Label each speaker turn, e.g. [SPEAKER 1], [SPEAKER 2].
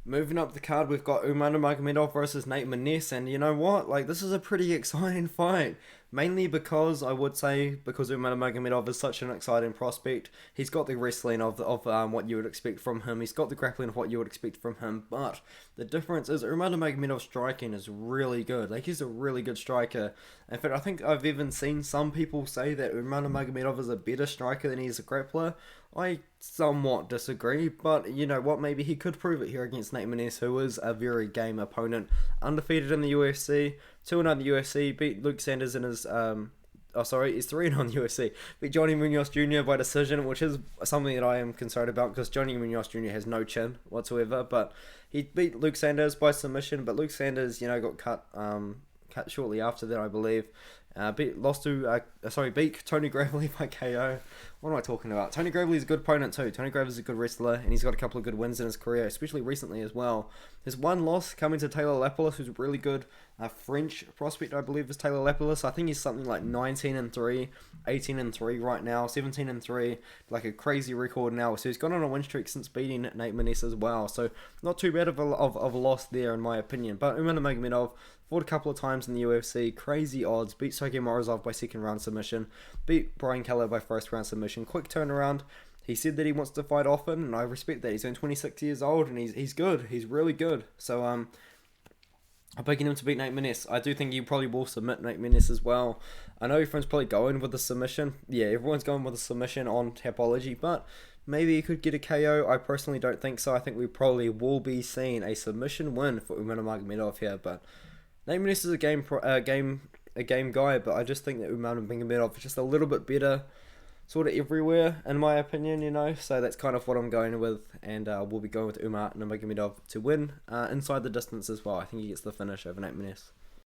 [SPEAKER 1] Moving up the card, we've got Umar Nurmagomedov versus Nate Maness, and you know what? Like, this is a pretty exciting fight. Mainly because I would say because Umar Nurmagomedov is such an exciting prospect. He's got the wrestling of what you would expect from him. He's got the grappling of what you would expect from him. But the difference is Umar Nurmagomedov's striking is really good. Like, he's a really good striker. In fact, I think I've even seen some people say that Umar Nurmagomedov is a better striker than he is a grappler. I somewhat disagree, but you know what? Maybe he could prove it here against Nate Maness, who is a very game opponent. Undefeated in the UFC, 2-0 in the UFC, beat Luke Sanders in his. Oh, sorry, he's 3-0 in the UFC. Beat Johnny Munoz Jr. by decision, which is something that I am concerned about because Johnny Munoz Jr. has no chin whatsoever. But he beat Luke Sanders by submission, but Luke Sanders, got cut shortly after that, I believe. Beat Tony Gravely by KO. What am I talking about? Tony Gravely is a good opponent too. Tony Gravely is a good wrestler, and he's got a couple of good wins in his career, especially recently as well. There's one loss coming to Taylor Lapilus, who's really good. French prospect, I believe, is Taylor Lapilus. I think he's something like 19-3, 18-3 right now, 17-3, like a crazy record now. So he's gone on a win streak since beating Nate Maness as well. So not too bad of a loss there, in my opinion. But Umar Nurmagomedov fought a couple of times in the UFC, crazy odds, beat Sergey Morozov by second round submission, beat Brian Keller by first round submission, quick turnaround. He said that he wants to fight often, and I respect that. He's only 26 years old, and he's good. He's really good. So I'm picking him to beat Nate Maness. I do think he probably will submit Nate Maness as well. I know everyone's probably going with the submission. Yeah, everyone's going with a submission on Tapology, but maybe he could get a KO. I personally don't think so. I think we probably will be seeing a submission win for Umar Nurmagomedov here, but Nate Maness is a game guy, but I just think that Umar Nurmagomedov is just a little bit better, sort of everywhere, in my opinion. So that's kind of what I'm going with, and we'll be going with Umar Nurmagomedov to win inside the distance as well. I think he gets the finish over Nate Maness.